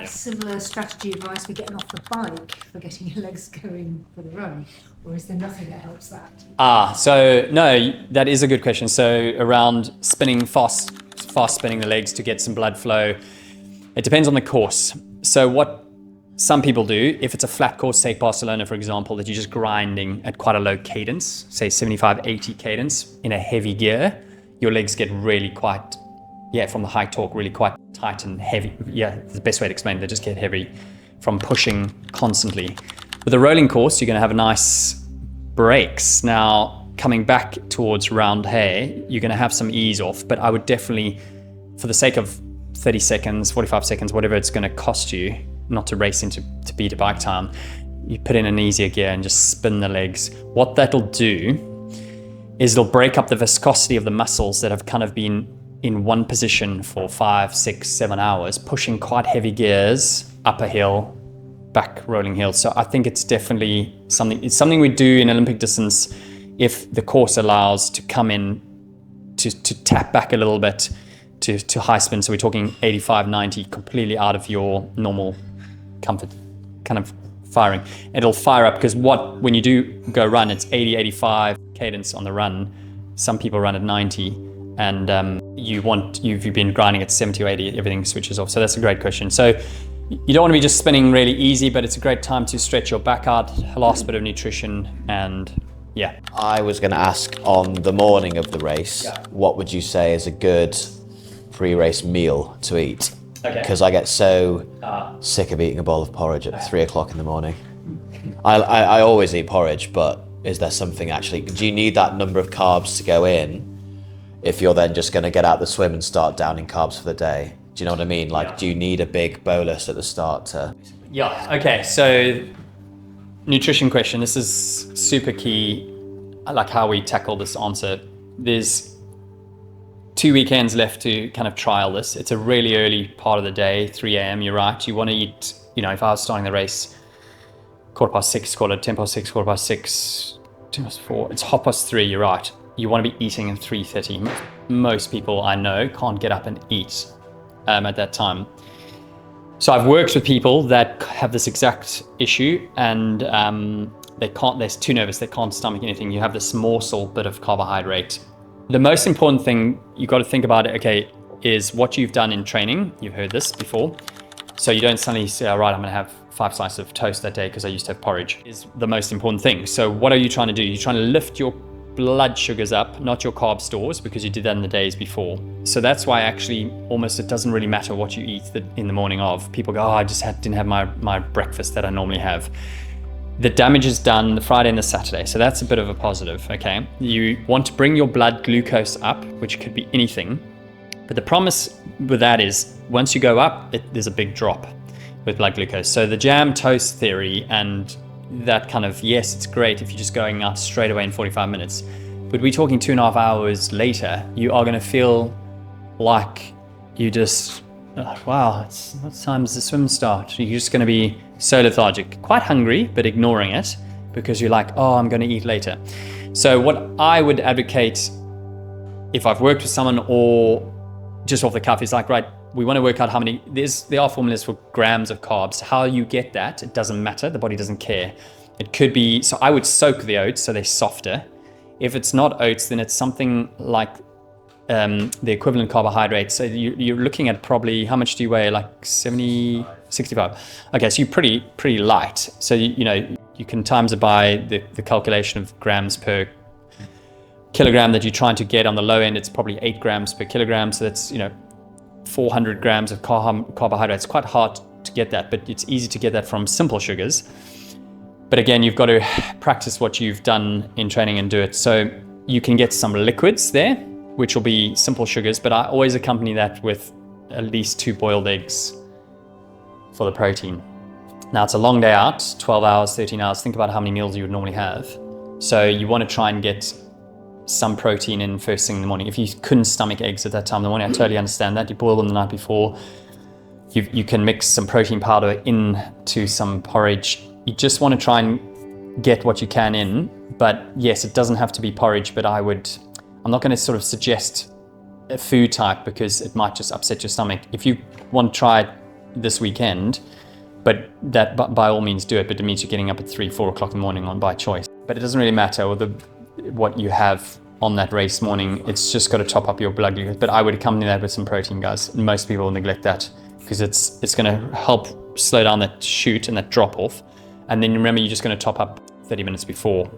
Similar strategy advice for getting off the bike, for getting your legs going for the run, or is there nothing that helps that? So no, that is a good question. So around spinning fast spinning the legs to get some blood flow, it depends on the course. So what some people do, if it's a flat course, take Barcelona for example, that you're just grinding at quite a low cadence, say 75, 80 cadence in a heavy gear, your legs get really quite, from the high torque, really quite tight and heavy. The best way to explain it, they just get heavy from pushing constantly. With a rolling course, you're going to have nice breaks. Now, coming back towards round hay, you're going to have some ease off, but I would definitely, for the sake of 30 seconds, 45 seconds, whatever it's going to cost you, not to race into to beat a bike time, you put in an easier gear and just spin the legs. What that'll do is it'll break up the viscosity of the muscles that have kind of been in one position for 5, 6, 7 hours, pushing quite heavy gears, up a hill, back rolling hill. So I think it's definitely something we do in Olympic distance if the course allows, to come in to tap back a little bit to high spin. So we're talking 85, 90, completely out of your normal comfort kind of firing. It'll fire up because when you do go run, it's 80, 85 cadence on the run. Some people run at 90. And you've been grinding at 70 or 80, everything switches off. So that's a great question. So you don't want to be just spinning really easy, but it's a great time to stretch your back out, last bit of nutrition, and yeah. I was going to ask, on the morning of the race, what would you say is a good pre-race meal to eat? Because I get so sick of eating a bowl of porridge at 3 o'clock in the morning. I always eat porridge, but is there something actually, do you need that number of carbs to go in if you're then just going to get out the swim and start downing carbs for the day? Do you know what I mean? Like, do you need a big bolus at the start to... Okay, so nutrition question. This is super key, like how we tackle this answer. There's 2 weekends left to kind of trial this. It's a really early part of the day, 3 a.m. You're right. You want to eat, if I was starting the race, 6:15, call it 6:10, 6:15, 4, it's 3:30, you're right. You want to be eating at 3:30. Most people I know can't get up and eat at that time. So I've worked with people that have this exact issue, and they're too nervous, they can't stomach anything. You have this morsel bit of carbohydrate. The most important thing you got to think about, is what you've done in training. You've heard this before. So you don't suddenly say, all right, I'm going to have 5 slices of toast that day because I used to have porridge, is the most important thing. So what are you trying to do? You're trying to lift your blood sugars up, not your carb stores, because you did that in the days before. So that's why actually almost it doesn't really matter what you eat in the morning of. People go, I just didn't have my breakfast that I normally have. The damage is done the Friday and the Saturday. So that's a bit of a positive, okay? You want to bring your blood glucose up, which could be anything. But the promise with that is once you go up, there's a big drop with blood glucose. So the jam toast theory and that kind of, yes, it's great if you're just going out straight away in 45 minutes. But we're talking 2.5 hours later, you are going to feel like you just, wow, what time does the swim start? You're just going to be so lethargic, quite hungry, but ignoring it because you're like, oh, I'm going to eat later. So what I would advocate, if I've worked with someone or just off the cuff, is like, right, we want to work out how many, there are formulas for grams of carbs. How you get that, it doesn't matter. The body doesn't care. It could be, so I would soak the oats so they're softer. If it's not oats, then it's something like the equivalent carbohydrate. So you're looking at probably, how much do you weigh? Like 70, 65. Okay, so you're pretty light. So you can times it by the calculation of grams per kilogram that you're trying to get. On the low end, it's probably 8 grams per kilogram. So that's 400 grams of carbohydrates. Quite hard to get that, but it's easy to get that from simple sugars. But again, you've got to practice what you've done in training and do it. So you can get some liquids there, which will be simple sugars, but I always accompany that with at least 2 boiled eggs for the protein. Now it's a long day out, 12 hours, 13 hours. Think about how many meals you would normally have. So you want to try and get some protein in first thing in the morning. If you couldn't stomach eggs at that time in the morning, I totally understand that. You boil them the night before. You can mix some protein powder into some porridge. You just want to try and get what you can in. But yes, it doesn't have to be porridge, but I'm not going to sort of suggest a food type because it might just upset your stomach. If you want to try this weekend, but that by all means do it, but it means you're getting up at 3-4 o'clock in the morning by choice. But it doesn't really matter what you have on that race morning. It's just got to top up your blood glucose. But I would accompany that with some protein, guys. Most people neglect that because it's going to help slow down that shoot and that drop off. And then remember, you're just going to top up 30 minutes before.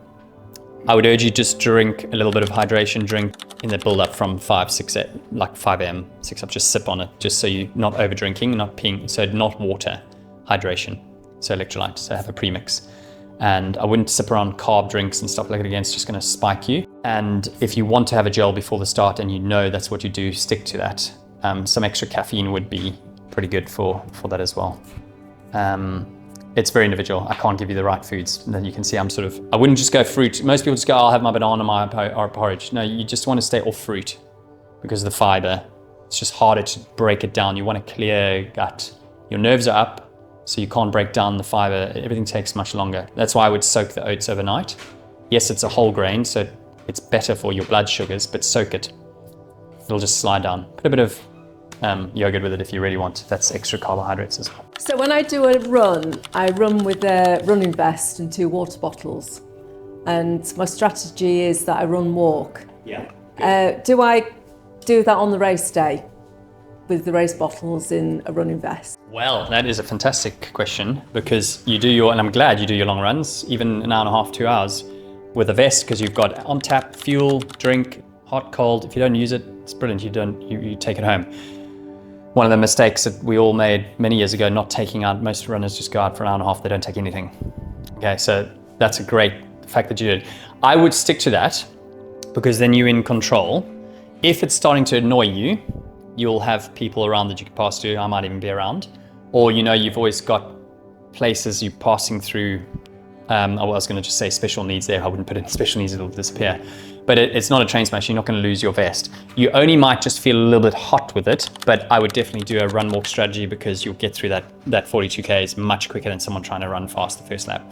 I would urge you just drink a little bit of hydration, drink in the build up from 5 a.m., 6 up, just sip on it, just so you're not over drinking, not peeing, so not water, hydration, so electrolyte, so have a premix. And I wouldn't sip around carb drinks and stuff like that again, it's just gonna spike you. And if you want to have a gel before the start and you know that's what you do, stick to that. Some extra caffeine would be pretty good for that as well. It's very individual. I can't give you the right foods. And then you can see I wouldn't just go fruit. Most people just go, I'll have my banana, my porridge. No, you just want to stay off fruit because of the fiber. It's just harder to break it down. You want a clear gut. Your nerves are up, so you can't break down the fiber. Everything takes much longer. That's why I would soak the oats overnight. Yes, it's a whole grain, so it's better for your blood sugars, but soak it. It'll just slide down. Put a bit of yogurt with it if you really want. That's extra carbohydrates as well. So when I do a run, I run with a running vest and 2 water bottles. And my strategy is that I walk. Yeah. Do I do that on the race day with the race bottles in a running vest? Well, that is a fantastic question because and I'm glad you do your long runs, even an hour and a half, 2 hours with a vest, because you've got on tap fuel, drink, hot, cold. If you don't use it, it's brilliant. You take it home. One of the mistakes that we all made many years ago, not taking out, most runners just go out for an hour and a half, they don't take anything. Okay, so that's a great fact that you did. I would stick to that because then you're in control. If it's starting to annoy you, you'll have people around that you can pass to. I might even be around. Or you've always got places you're passing through. I was going to just say special needs there. I wouldn't put it in special needs, it'll disappear. But it's not a train smash, you're not going to lose your vest. You only might just feel a little bit hot with it, but I would definitely do a run walk strategy because you'll get through that 42 Ks much quicker than someone trying to run fast the first lap.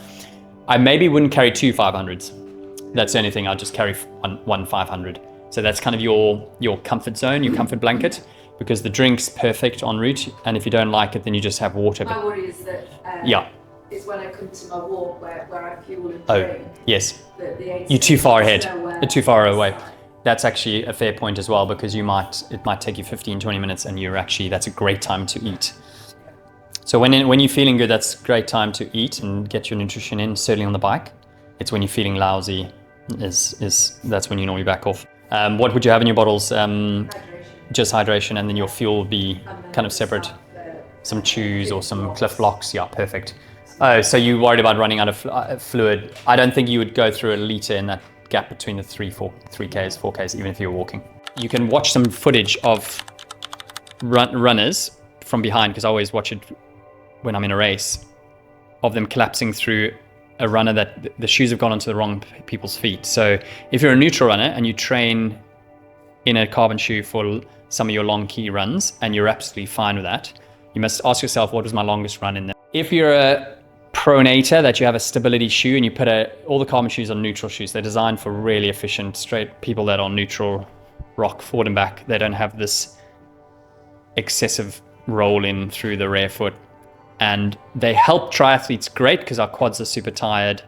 I maybe wouldn't carry 2 500s. That's the only thing, I'd just carry one 500. So that's kind of your comfort zone, your comfort blanket, because the drink's perfect en route, and if you don't like it, then you just have water. My worry is that is when I come to my walk where I fuel and drink. Yes. You're too far ahead. You're too far away. That's actually a fair point as well, because it might take you 15-20 minutes, and that's a great time to eat. So when you're feeling good, that's a great time to eat and get your nutrition in. Certainly on the bike. It's when you're feeling lousy, that's when you normally back off. What would you have in your bottles? Just hydration, and then your fuel would be kind of separate. Some chews or some Cliff Blocks. Yeah, perfect. Oh, so you're worried about running out of fluid. I don't think you would go through a litre in that gap between the 3Ks, 4Ks, even if you're walking. You can watch some footage of runners from behind, because I always watch it when I'm in a race, of them collapsing through a runner that the shoes have gone onto the wrong people's feet. So if you're a neutral runner and you train in a carbon shoe for some of your long key runs and you're absolutely fine with that, you must ask yourself, what was my longest run in there? If you're a pronator, that you have a stability shoe and you put all the carbon shoes on neutral shoes, they're designed for really efficient straight people that are neutral, rock forward and back. They don't have this excessive roll in through the rear foot. And they help triathletes great because our quads are super tired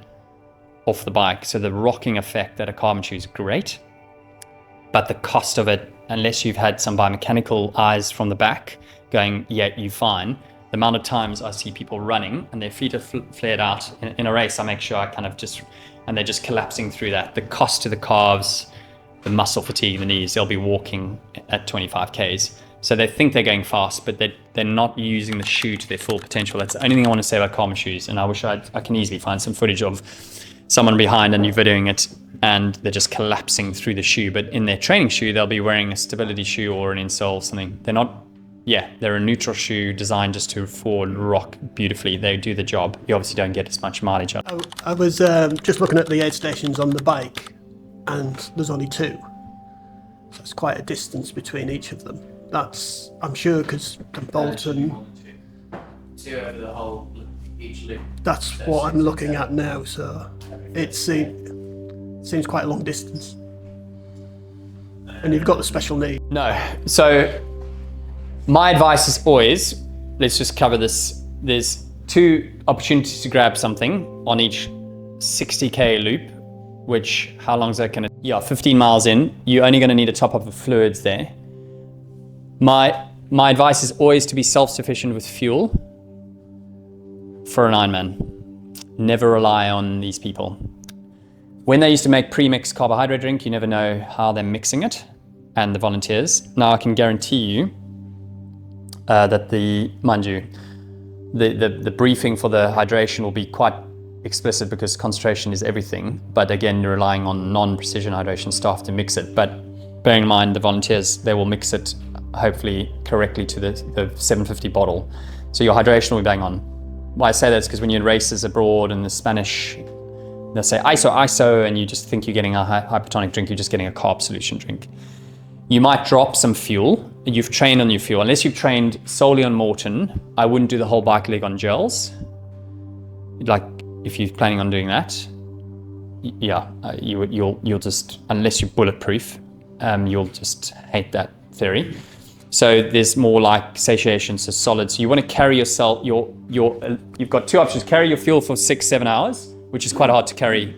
off the bike. So the rocking effect that a carbon shoe is great. But the cost of it, unless you've had some biomechanical eyes from the back going, yeah, you're fine. The amount of times I see people running and their feet are flared out in a race, I make sure I kind of and they're just collapsing through that. The cost to the calves, the muscle fatigue, the knees, they'll be walking at 25 Ks. So they think they're going fast, but they're not using the shoe to their full potential. That's the only thing I want to say about carbon shoes. And I wish I can easily find some footage of someone behind and you're videoing it and they're just collapsing through the shoe. But in their training shoe, they'll be wearing a stability shoe or an insole or something. They're a neutral shoe designed just to forward rock beautifully. They do the job. You obviously don't get as much mileage out of it. I was just looking at the aid stations on the bike, and there's only 2. So it's quite a distance between each of them. That's, I'm sure, because the Bolton... 2 over the whole, each loop. That's what I'm looking at now, so it seems quite a long distance. And you've got the special need. No. So my advice is always let's just cover this. There's 2 opportunities to grab something on each 60k loop, which, how long is that going to? Yeah, 15 miles in, you're only going to need a top up of fluids there. My advice is always to be self-sufficient with fuel for an Ironman. Never rely on these people. When they used to make pre-mixed carbohydrate drink, you never know how they're mixing it, and the volunteers. Now I can guarantee you that mind you, the briefing for the hydration will be quite explicit because concentration is everything. But again, you're relying on non-precision hydration staff to mix it. But bearing in mind the volunteers, they will mix it hopefully correctly to the 750 bottle. So your hydration will be bang on. Why I say that is because when you're in races abroad and the Spanish, they'll say ISO, and you just think you're getting a hypertonic drink, you're just getting a carb solution drink. You might drop some fuel. You've trained on your fuel. Unless you've trained solely on Morton, I wouldn't do the whole bike leg on gels. Like if you're planning on doing that, you'll just, unless you're bulletproof, you'll just hate that theory. So there's more like satiation, so solids. So you want to carry yourself, you've got 2 options. Carry your fuel for 6-7 hours, which is quite hard to carry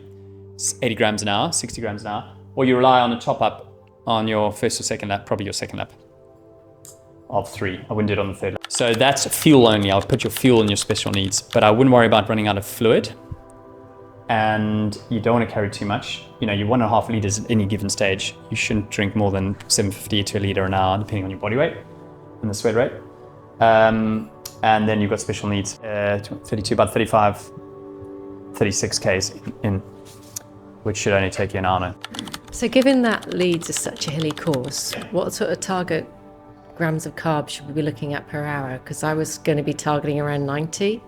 80 grams an hour, 60 grams an hour, or you rely on a top up on your first or second lap, probably your second lap of 3. I wouldn't do it on the third lap. So that's fuel only. I would put your fuel in your special needs, but I wouldn't worry about running out of fluid. And you don't want to carry too much. You know, you're 1.5 liters at any given stage. You shouldn't drink more than 750 to a liter an hour, depending on your body weight and the sweat rate. And then you've got special needs, 32, about 35, 36 Ks in, which should only take you an hour. So given that Leeds is such a hilly course, what sort of target grams of carbs should we be looking at per hour? Because I was going to be targeting around 90.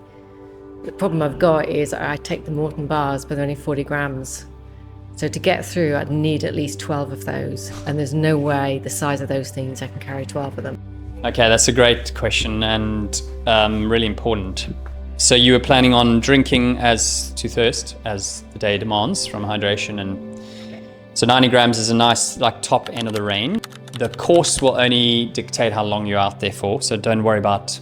The problem I've got is I take the Morton bars, but they're only 40 grams. So to get through, I'd need at least 12 of those. And there's no way the size of those things I can carry 12 of them. Okay, that's a great question and really important. So you were planning on drinking as to thirst, as the day demands from hydration. And so 90 grams is a nice top end of the range. The course will only dictate how long you're out there for. So don't worry about,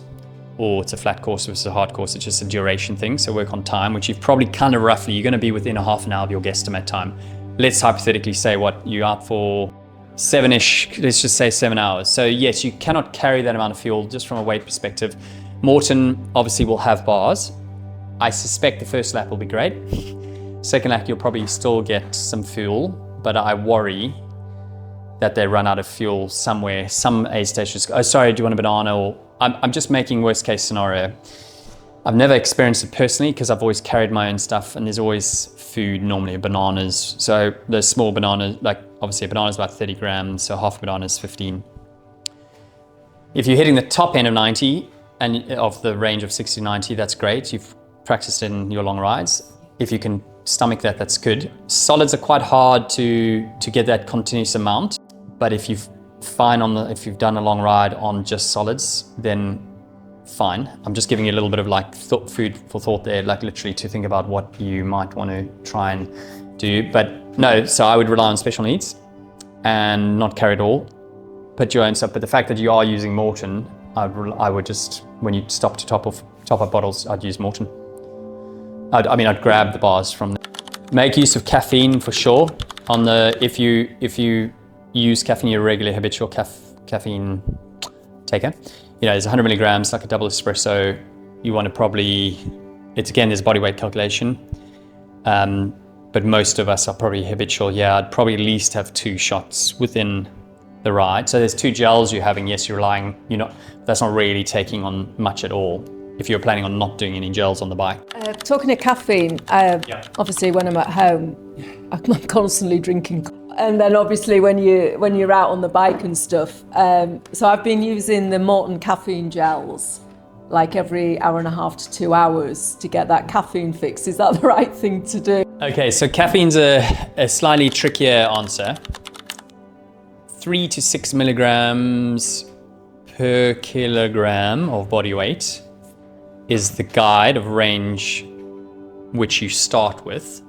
it's a flat course versus a hard course. It's just a duration thing. So work on time, which you've probably kind of roughly, you're going to be within a half an hour of your guesstimate time. Let's hypothetically say you're out for 7-ish, let's just say 7 hours. So yes, you cannot carry that amount of fuel just from a weight perspective. Morton obviously will have bars. I suspect the first lap will be great. Second lap, you'll probably still get some fuel, but I worry that they run out of fuel somewhere, some aid stations. Oh, sorry, do you want a banana? Or I'm just making worst case scenario. I've never experienced it personally because I've always carried my own stuff and there's always food, normally bananas. So those small bananas, obviously a banana is about 30 grams, so half a banana is 15. If you're hitting the top end of 90 and of the range of 60 to 90, that's great. You've practiced in your long rides. If you can stomach that, that's good. Solids are quite hard to get that continuous amount, but if you've done a long ride on just solids, then fine. I'm just giving you a little bit of food for thought there, literally to think about what you might want to try and do. But no, so I would rely on special needs and not carry it all. Put your own stuff. But the fact that you are using Morton, I would just, when you stop to top up bottles, I'd use Morton. I'd grab the bars from there. Make use of caffeine for sure. If you use caffeine, you're a regular habitual caffeine taker. There's 100 milligrams, like a double espresso. You want to probably, there's body weight calculation. But most of us are probably habitual. Yeah, I'd probably at least have 2 shots within the ride. So there's 2 gels you're having. Yes, you're relying, that's not really taking on much at all if you're planning on not doing any gels on the bike. Talking of caffeine, obviously when I'm at home, I'm constantly drinking. And then obviously when you're out on the bike and stuff. So I've been using the Morton caffeine gels, every hour and a half to 2 hours to get that caffeine fix. Is that the right thing to do? Okay, so caffeine's a slightly trickier answer. 3 to 6 milligrams per kilogram of body weight is the guide of range which you start with.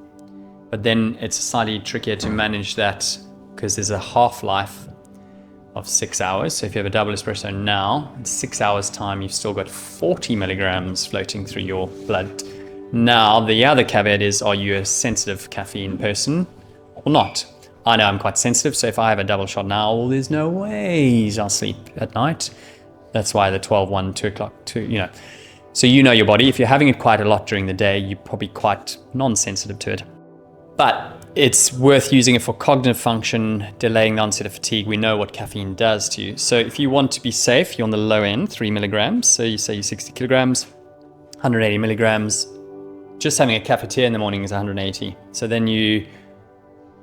But then it's slightly trickier to manage that because there's a half-life of 6 hours. So if you have a double espresso now, in 6 hours time, you've still got 40 milligrams floating through your blood. Now, the other caveat is, are you a sensitive caffeine person or not? I know I'm quite sensitive, so if I have a double shot now, well, there's no ways I'll sleep at night. That's why the 12, 1, 2 o'clock, 2, So you know your body. If you're having it quite a lot during the day, you're probably quite non-sensitive to it. But it's worth using it for cognitive function, delaying the onset of fatigue. We know what caffeine does to you. So if you want to be safe, you're on the low end, 3 milligrams. So you say you're 60 kilograms, 180 milligrams. Just having a cafetiere in the morning is 180. So then you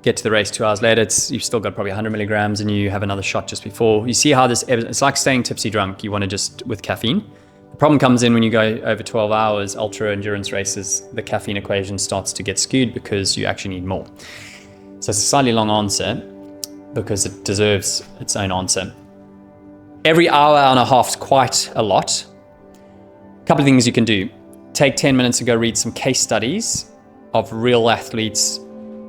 get to the race 2 hours later, you've still got probably 100 milligrams and you have another shot just before. You see how this, it's like staying tipsy drunk. You want to just, with caffeine. The problem comes in when you go over 12 hours, ultra endurance races, the caffeine equation starts to get skewed because you actually need more. So it's a slightly long answer because it deserves its own answer. Every hour and a half is quite a lot. A couple of things you can do. Take 10 minutes to go read some case studies of real athletes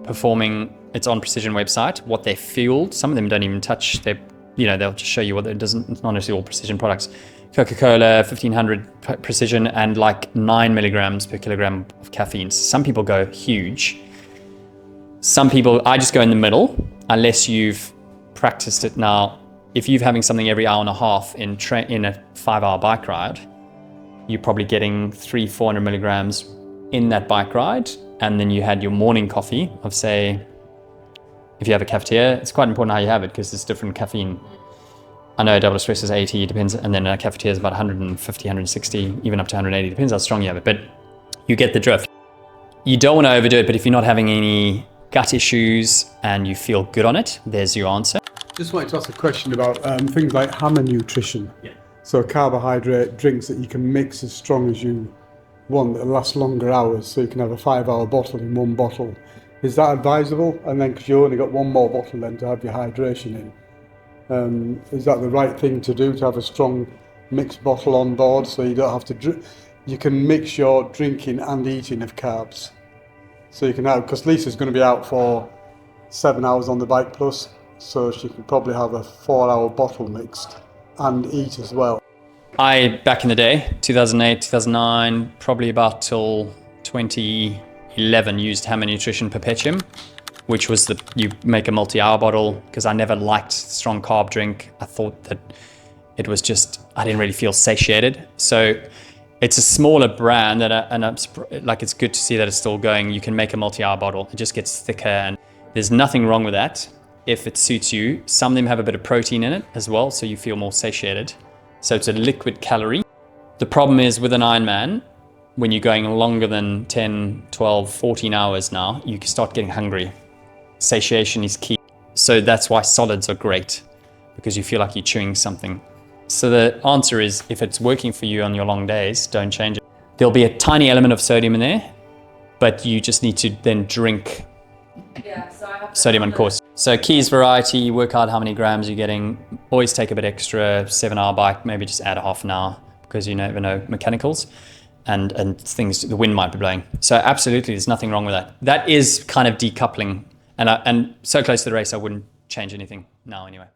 performing. It's on Precision website, what they fueled. Some of them don't even touch their, they'll just show you what it doesn't, it's not necessarily all Precision products. Coca-Cola, 1500 Precision and like 9 milligrams per kilogram of caffeine. So some people go huge. Some people, I just go in the middle, unless you've practiced it now. If you're having something every hour and a half in a 5-hour bike ride, you're probably getting 300-400 milligrams in that bike ride. And then you had your morning coffee of, say, if you have a cafetiere, it's quite important how you have it because there's different caffeine. I know a double espresso is 80, depends, and then a cafetiere is about 150, 160, even up to 180, depends how strong you have it, but you get the drift. You don't want to overdo it, but if you're not having any gut issues and you feel good on it, there's your answer. Just wanted to ask a question about things like hammer nutrition. Yeah. So carbohydrate drinks that you can mix as strong as you want that last longer hours, so you can have a 5-hour bottle in one bottle. Is that advisable? And then because you only got one more bottle then to have your hydration in. Is that the right thing to do, to have a strong mixed bottle on board so you don't have to you can mix your drinking and eating of carbs? So you can have, because Lisa's going to be out for 7 hours on the bike plus, so she can probably have a 4-hour bottle mixed and eat as well. Back in the day, 2008, 2009, probably about till 2011, used Hammer Nutrition Perpetuum, which was you make a multi-hour bottle, because I never liked strong carb drink. I thought that it was just, I didn't really feel satiated. So it's a smaller brand it's good to see that it's still going. You can make a multi-hour bottle. It just gets thicker and there's nothing wrong with that if it suits you. Some of them have a bit of protein in it as well, so you feel more satiated. So it's a liquid calorie. The problem is with an Ironman, when you're going longer than 10, 12, 14 hours now, you can start getting hungry. Satiation is key. So that's why solids are great, because you feel like you're chewing something. So the answer is, if it's working for you on your long days, don't change it. There'll be a tiny element of sodium in there, but you just need to then drink sodium on course. So key is variety, work out how many grams you're getting. Always take a bit extra, 7-hour bike, maybe just add a half an hour, because you never know mechanicals and things, the wind might be blowing. So absolutely, there's nothing wrong with that. That is kind of decoupling. And so close to the race, I wouldn't change anything now anyway.